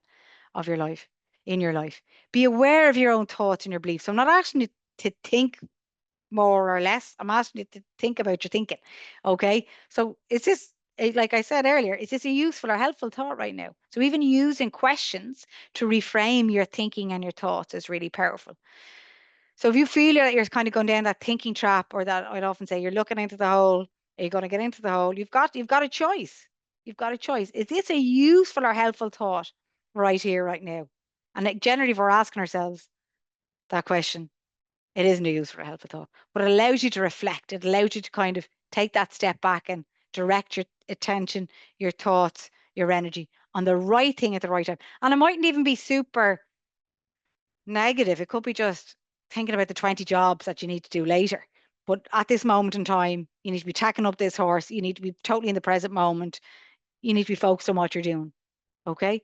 of your life, in your life. Be aware of your own thoughts and your beliefs. So I'm not asking you to think more or less. I'm asking you to think about your thinking. Okay. So is this, like I said earlier, is this a useful or helpful thought right now? So even using questions to reframe your thinking and your thoughts is really powerful. So if you feel that you're kind of going down that thinking trap, or that I'd often say you're looking into the hole, are you going to get into the hole? You've got a choice. You've got a choice. Is this a useful or helpful thought right here, right now? And like, generally, if we're asking ourselves that question, it isn't a useful or helpful thought, but it allows you to reflect. It allows you to kind of take that step back and direct your attention, your thoughts, your energy on the right thing at the right time. And it mightn't even be super negative. It could be just thinking about the 20 jobs that you need to do later. But at this moment in time, you need to be tacking up this horse. You need to be totally in the present moment. You need to be focused on what you're doing. Okay.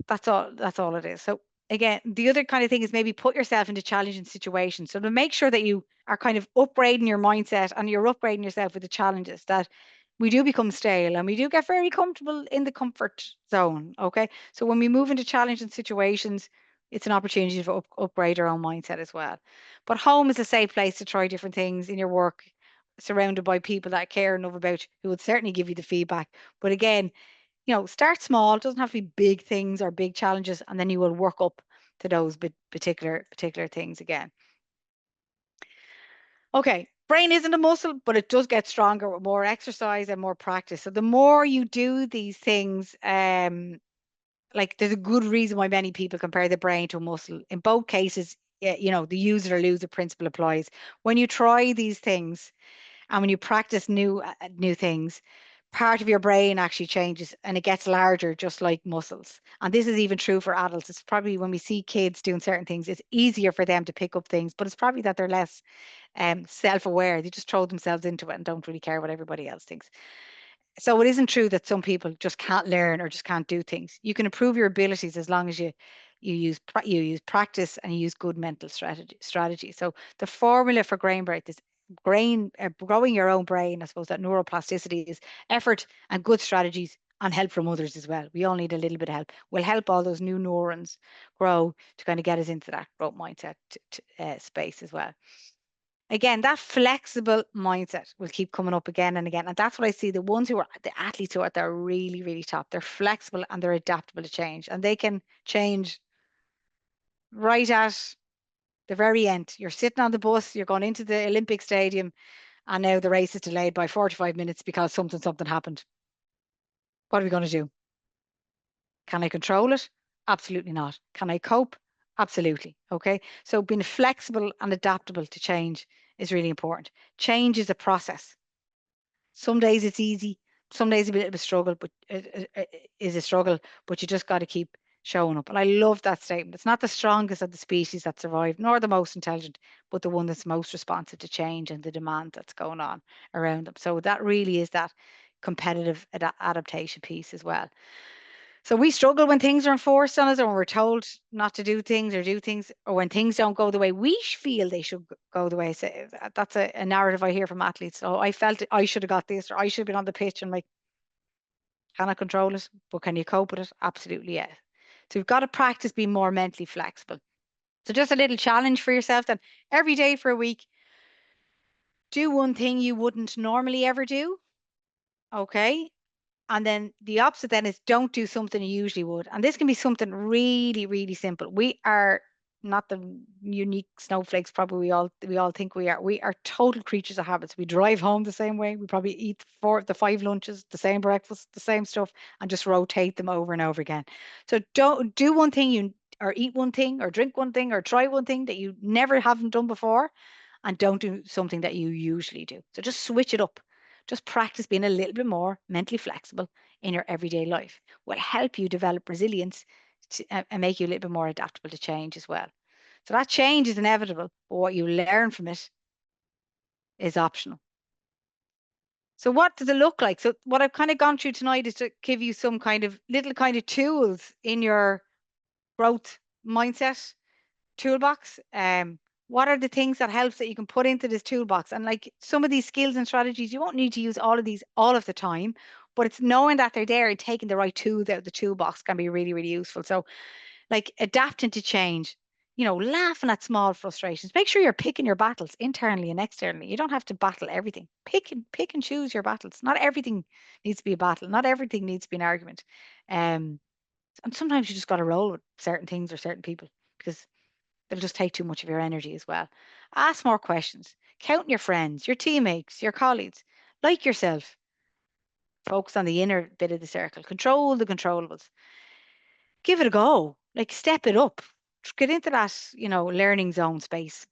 That's all it is. So again, the other kind of thing is maybe put yourself into challenging situations. So to make sure that you are kind of upgrading your mindset and you're upgrading yourself with the challenges, that we do become stale and we do get very comfortable in the comfort zone. Okay. So when we move into challenging situations, it's an opportunity to upgrade our own mindset as well. But home is a safe place to try different things in your work, surrounded by people that care enough about you, who would certainly give you the feedback. But again, start small. It doesn't have to be big things or big challenges, and then you will work up to those particular things again. Okay, brain isn't a muscle, but it does get stronger with more exercise and more practice. So the more you do these things, like there's a good reason why many people compare the brain to a muscle. In both cases, the use it or lose it principle applies. When you try these things and when you practice new things, part of your brain actually changes and it gets larger, just like muscles. And this is even true for adults. It's probably when we see kids doing certain things, it's easier for them to pick up things, but it's probably that they're less self-aware. They just throw themselves into it and don't really care what everybody else thinks. So it isn't true that some people just can't learn or just can't do things. You can improve your abilities as long as you you use practice, and you use good mental strategy. So the formula for growing your own brain, I suppose, that neuroplasticity is effort and good strategies and help from others as well. We all need a little bit of help. We'll help all those new neurons grow to kind of get us into that growth mindset space as well. Again, that flexible mindset will keep coming up again and again. And that's what I see. The ones who are the athletes who are at their really, really top, they're flexible and they're adaptable to change. And they can change right at the very end. You're sitting on the bus, you're going into the Olympic Stadium, and now the race is delayed by 45 minutes because something happened. What are we going to do? Can I control it? Absolutely not. Can I cope? Absolutely. Okay. So being flexible and adaptable to change is really important. Change is a process. Some days it's easy. Some days a bit of a struggle, but is a struggle, but you just got to keep showing up. And I love that statement. It's not the strongest of the species that survive, nor the most intelligent, but the one that's most responsive to change and the demand that's going on around them. So that really is that competitive adaptation piece as well. So we struggle when things are enforced on us, or when we're told not to do things or do things, or when things don't go the way we feel they should go the way. So that's a narrative I hear from athletes. Oh, I felt I should have got this, or I should have been on the pitch. And like, can I control it? But can you cope with it? Absolutely, yeah. So you've got to practice being more mentally flexible. So just a little challenge for yourself then. Every day for a week, do one thing you wouldn't normally ever do. Okay. And then the opposite then is don't do something you usually would. And this can be something really, really simple. We are not the unique snowflakes probably we all think we are. We are total creatures of habits. We drive home the same way. We probably eat 4 of the 5 lunches, the same breakfast, the same stuff, and just rotate them over and over again. So don't do one thing or eat one thing or drink one thing or try one thing that you never haven't done before, and don't do something that you usually do. So just switch it up. Just practice being a little bit more mentally flexible in your everyday life. Will help you develop resilience and make you a little bit more adaptable to change as well. So that change is inevitable, but what you learn from it is optional. So what does it look like? So what I've kind of gone through tonight is to give you some kind of little kind of tools in your growth mindset toolbox. What are the things that helps that you can put into this toolbox? And like some of these skills and strategies, you won't need to use all of these all of the time, but it's knowing that they're there and taking the right tools out of the toolbox can be really, really useful. So like adapting to change, laughing at small frustrations. Make sure you're picking your battles internally and externally. You don't have to battle everything. Pick and choose your battles. Not everything needs to be a battle. Not everything needs to be an argument. And sometimes you just got to roll with certain things or certain people because they'll just take too much of your energy as well. Ask more questions. Count your friends, your teammates, your colleagues. Like yourself. Focus on the inner bit of the circle. Control the controllables. Give it a go. Like step it up. Get into that, learning zone space.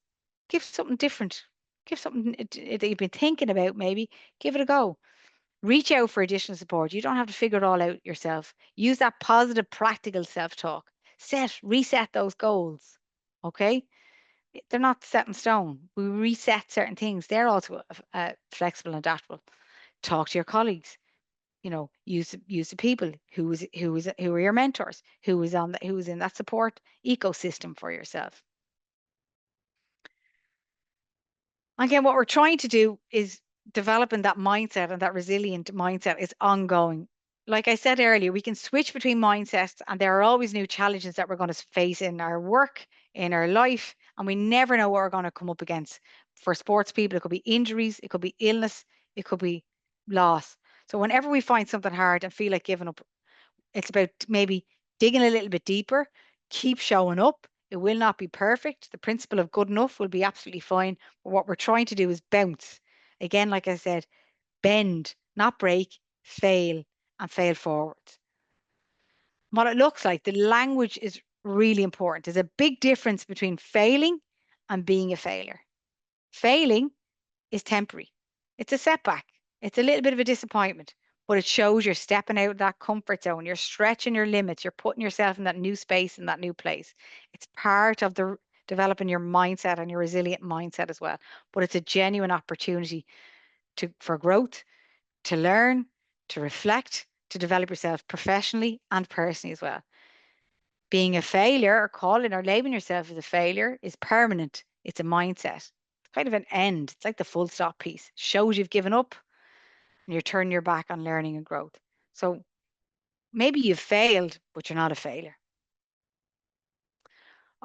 Give something different. Give something that you've been thinking about, maybe. Give it a go. Reach out for additional support. You don't have to figure it all out yourself. Use that positive, practical self-talk. Reset those goals. Okay? They're not set in stone. We reset certain things. They're also flexible and adaptable. Talk to your colleagues. Use the people who are your mentors, who is in that support ecosystem for yourself. Again, what we're trying to do is developing that mindset, and that resilient mindset is ongoing. Like I said earlier, we can switch between mindsets, and there are always new challenges that we're going to face in our work, in our life, and we never know what we're going to come up against. For sports people, it could be injuries, it could be illness, it could be loss. So whenever we find something hard and feel like giving up, it's about maybe digging a little bit deeper, keep showing up. It will not be perfect. The principle of good enough will be absolutely fine. But what we're trying to do is bounce. Again, like I said, bend, not break, fail, and fail forward. What it looks like, the language is really important. There's a big difference between failing and being a failure. Failing is temporary. It's a setback. It's a little bit of a disappointment, but it shows you're stepping out of that comfort zone. You're stretching your limits. You're putting yourself in that new space, in that new place. It's part of the developing your mindset and your resilient mindset as well. But it's a genuine opportunity for growth, to learn, to reflect, to develop yourself professionally and personally as well. Being a failure or calling or labeling yourself as a failure is permanent. It's a mindset. It's kind of an end. It's like the full stop piece. Shows you've given up and you're turning your back on learning and growth. So maybe you've failed, but you're not a failure.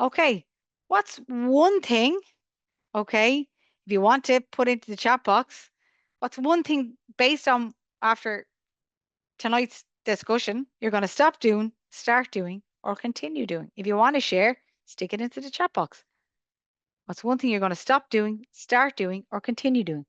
Okay, what's one thing, okay, if you want to put into the chat box, what's one thing based on after tonight's discussion you're going to stop doing, start doing, or continue doing? If you want to share, stick it into the chat box. What's one thing you're going to stop doing, start doing, or continue doing?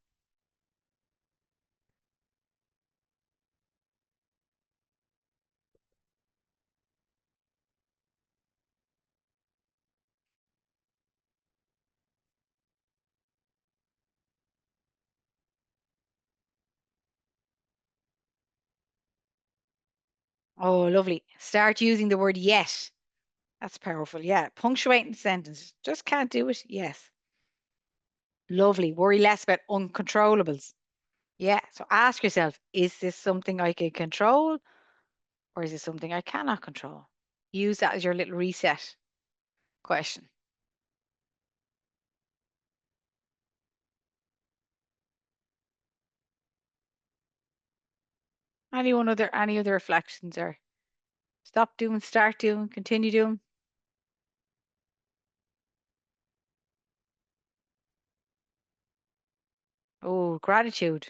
Oh, lovely. Start using the word yet. That's powerful. Yeah. Punctuating the sentence. Just can't do it. Yes. Lovely. Worry less about uncontrollables. Yeah. So ask yourself, is this something I can control or is this something I cannot control? Use that as your little reset question. Any other reflections or stop doing, start doing, continue doing? Oh, gratitude.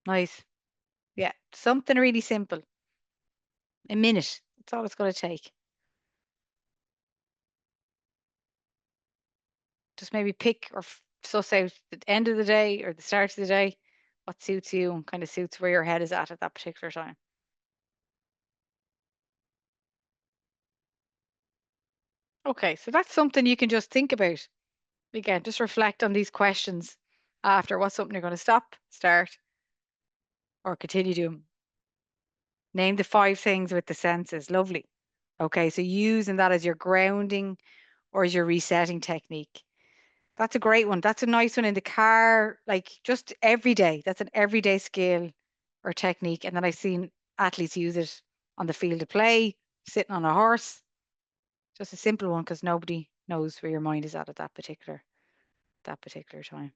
Nice. Yeah. Something really simple. A minute. That's all it's going to take. Just maybe pick or suss out the end of the day or the start of the day, what suits you and kind of suits where your head is at that particular time. Okay, so that's something you can just think about. Again, just reflect on these questions after what's something you're going to stop, start, or continue doing. Name the 5 things with the senses. Lovely. Okay, so using that as your grounding or as your resetting technique. That's a great one. That's a nice one in the car, like just every day. That's an everyday skill or technique. And then I've seen athletes use it on the field of play, sitting on a horse. Just a simple one because nobody knows where your mind is at that particular time.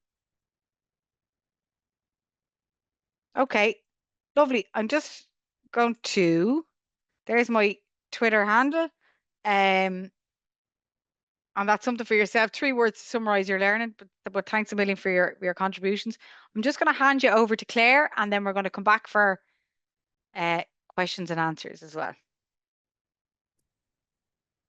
Okay, lovely. I'm just going to, there's my Twitter handle. And that's something for yourself. 3 words to summarize your learning, but thanks a million for your contributions. I'm just going to hand you over to Claire and then we're going to come back for questions and answers as well.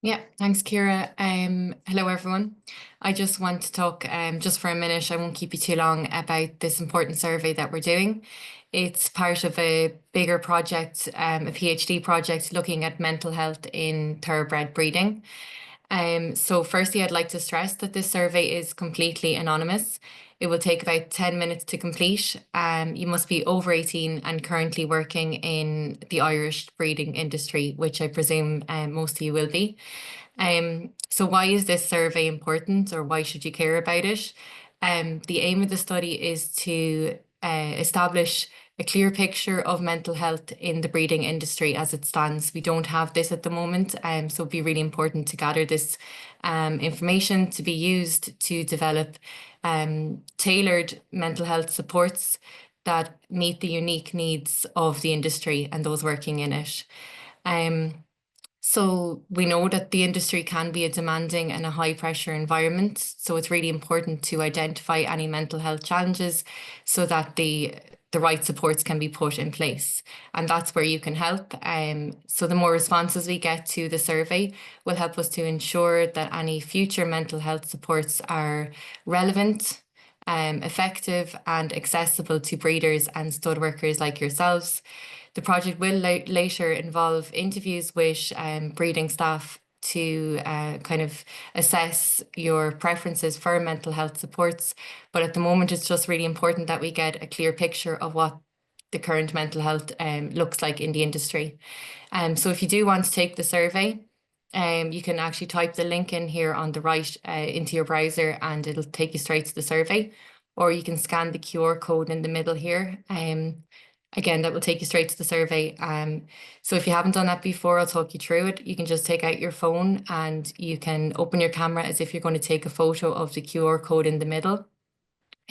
Yeah, thanks, Ciara. Hello, everyone. I just want to talk just for a minute, I won't keep you too long, about this important survey that we're doing. It's part of a bigger project, a PhD project looking at mental health in thoroughbred breeding. So firstly, I'd like to stress that this survey is completely anonymous. It will take about 10 minutes to complete. You must be over 18 and currently working in the Irish breeding industry, which I presume most of you will be. So why is this survey important, or why should you care about it? The aim of the study is to establish a clear picture of mental health in the breeding industry as it stands. We don't have this at the moment, so it'd be really important to gather this information to be used to develop tailored mental health supports that meet the unique needs of the industry and those working in it. So we know that the industry can be a demanding and a high pressure environment. So it's really important to identify any mental health challenges so that the right supports can be put in place. And that's where you can help. So the more responses we get to the survey will help us to ensure that any future mental health supports are relevant, effective and accessible to breeders and stud workers like yourselves. The project will later involve interviews with breeding staff to kind of assess your preferences for mental health supports. But at the moment, it's just really important that we get a clear picture of what the current mental health looks like in the industry. So if you do want to take the survey, you can actually type the link in here on the right into your browser and it'll take you straight to the survey, or you can scan the QR code in the middle here. Again, that will take you straight to the survey. So if you haven't done that before, I'll talk you through it. You can just take out your phone and you can open your camera as if you're going to take a photo of the QR code in the middle.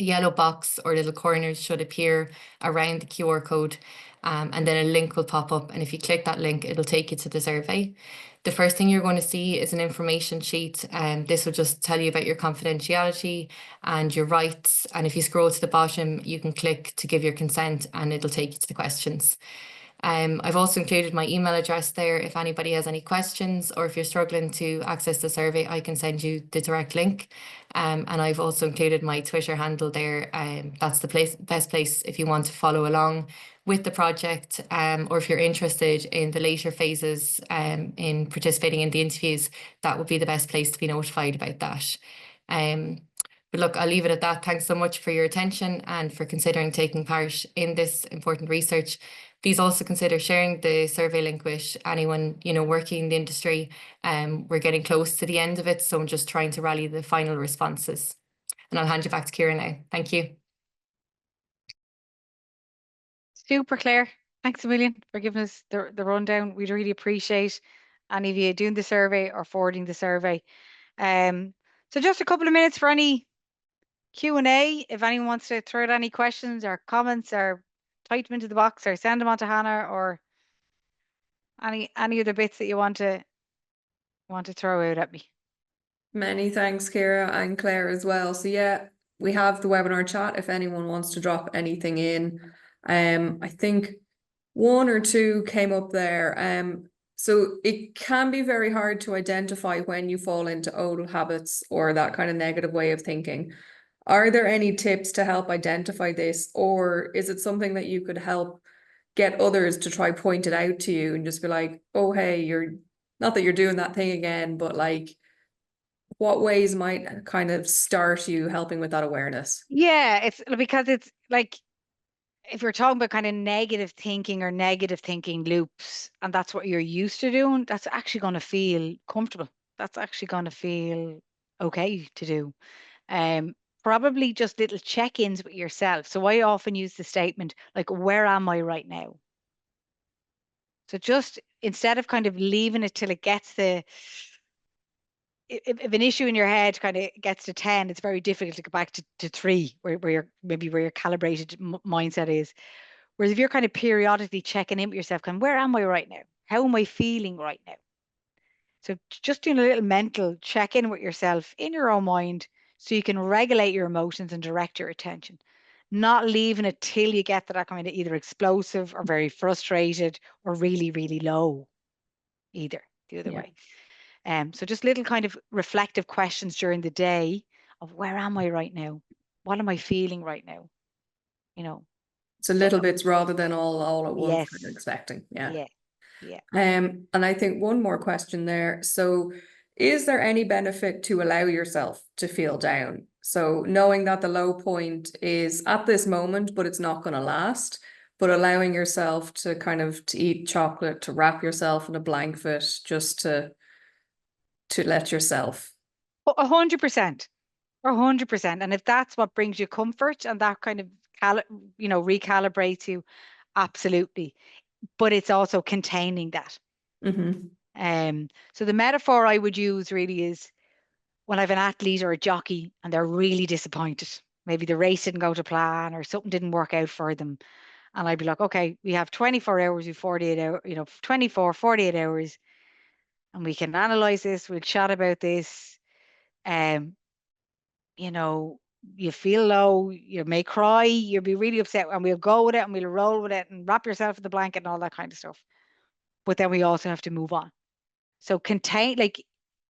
A yellow box or little corners should appear around the QR code, and then a link will pop up. And if you click that link, it'll take you to the survey. The first thing you're going to see is an information sheet, and this will just tell you about your confidentiality and your rights. And if you scroll to the bottom, you can click to give your consent and it'll take you to the questions. I've also included my email address there. If anybody has any questions or if you're struggling to access the survey, I can send you the direct link. And I've also included my Twitter handle there. That's the best place if you want to follow along with the project, or if you're interested in the later phases in participating in the interviews, that would be the best place to be notified about that. But look, I'll leave it at that. Thanks so much for your attention and for considering taking part in this important research. Please also consider sharing the survey link with anyone, working in the industry. We're getting close to the end of it, so I'm just trying to rally the final responses. And I'll hand you back to Ciara now. Thank you. Super, Claire. Thanks a million for giving us the rundown. We'd really appreciate any of you doing the survey or forwarding the survey. So just a couple of minutes for any Q&A. If anyone wants to throw out any questions or comments, or type them into the box or send them on to Hannah, or any other bits that you want to throw out at me. Many thanks, Ciara and Claire as well. So yeah, we have the webinar chat if anyone wants to drop anything in. I think one or two came up there. So it can be very hard to identify when you fall into old habits or that kind of negative way of thinking. Are there any tips to help identify this, or is it something that you could help get others to try point it out to you and just be like, oh, hey, you're not that you're doing that thing again, but like, what ways might kind of start you helping with that awareness? Yeah, it's because it's like, if you're talking about kind of negative thinking or negative thinking loops, and that's what you're used to doing, that's actually going to feel comfortable. That's actually going to feel okay to do. Probably just little check-ins with yourself. So I often use the statement like, where am I right now? So just instead of kind of leaving it till it gets if an issue in your head kind of gets to 10, it's very difficult to go back to 3, where your calibrated mindset is. Whereas if you're kind of periodically checking in with yourself, kind of, where am I right now? How am I feeling right now? So just doing a little mental check-in with yourself in your own mind so you can regulate your emotions and direct your attention. Not leaving it till you get to that kind of either explosive or very frustrated or really, really low either, the other way. So just little kind of reflective questions during the day of, where am I right now? What am I feeling right now? So little bits rather than all at once, Yes. kind of expecting. Yeah. And I think one more question there. So is there any benefit to allow yourself to feel down? So knowing that the low point is at this moment, but it's not going to last, but allowing yourself to kind of to eat chocolate, to wrap yourself in a blanket, just to let yourself. 100%. 100%. And if that's what brings you comfort and that kind of recalibrates you, absolutely. But it's also containing that. So the metaphor I would use really is when I have an athlete or a jockey and they're really disappointed. Maybe the race didn't go to plan or something didn't work out for them. And I'd be like, okay, we have 24 hours, we 48 hours, 24, 48 hours, and we can analyze this, we'll chat about this. You feel low, you may cry, you'll be really upset, and we'll go with it and we'll roll with it and wrap yourself in the blanket and all that kind of stuff. But then we also have to move on. So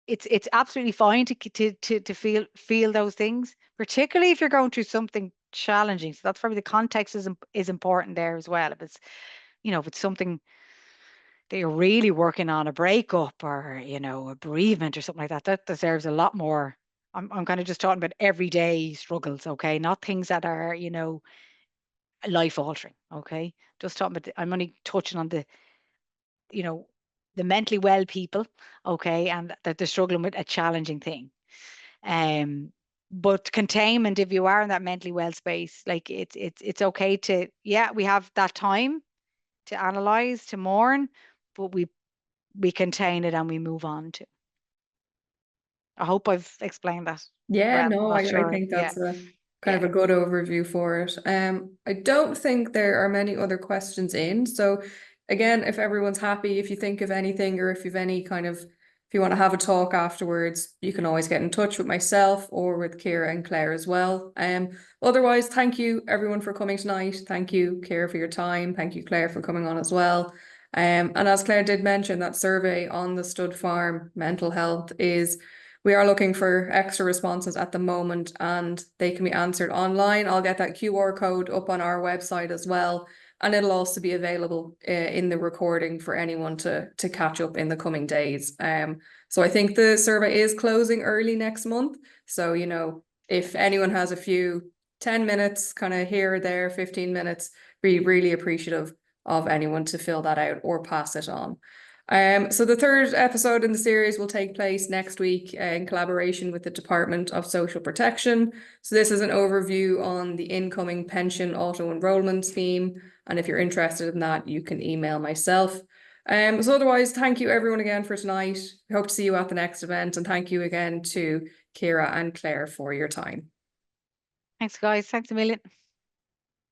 it's absolutely fine to feel those things, particularly if you're going through something challenging. So that's probably the context is important there as well. If it's, if it's something that you're really working on, a breakup or, a bereavement or something like that, that deserves a lot more. I'm kind of just talking about everyday struggles, okay? Not things that are, life altering, okay? Just talking about, I'm only touching on the mentally well people, okay, and that they're struggling with a challenging thing. But containment, if you are in that mentally well space, like it's okay to, yeah, we have that time to analyze, to mourn, but we contain it and we move on to. I hope I've explained that Yeah, well. I'm no, not I sure. think Yeah, that's a kind yeah. of a good overview for it. I don't think there are many other questions in. So again, if everyone's happy, if you think of anything or if you've any kind of, if you want to have a talk afterwards, you can always get in touch with myself or with Ciara and Claire as well. Otherwise, thank you everyone for coming tonight. Thank you, Ciara, for your time. Thank you, Claire, for coming on as well. And as Claire did mention, that survey on the Stud Farm mental health is, we are looking for extra responses at the moment and they can be answered online. I'll get that QR code up on our website as well. And it'll also be available in the recording for anyone to catch up in the coming days. So I think the survey is closing early next month. So, you know, if anyone has a few 10 minutes, kind of here or there, 15 minutes, be really appreciative of anyone to fill that out or pass it on. So the third episode in the series will take place next week in collaboration with the Department of Social Protection. So this is an overview on the incoming pension auto-enrollment scheme. And if you're interested in that, you can email myself. So otherwise, thank you everyone again for tonight. I hope to see you at the next event. And thank you again to Ciara and Claire for your time. Thanks, guys. Thanks a million.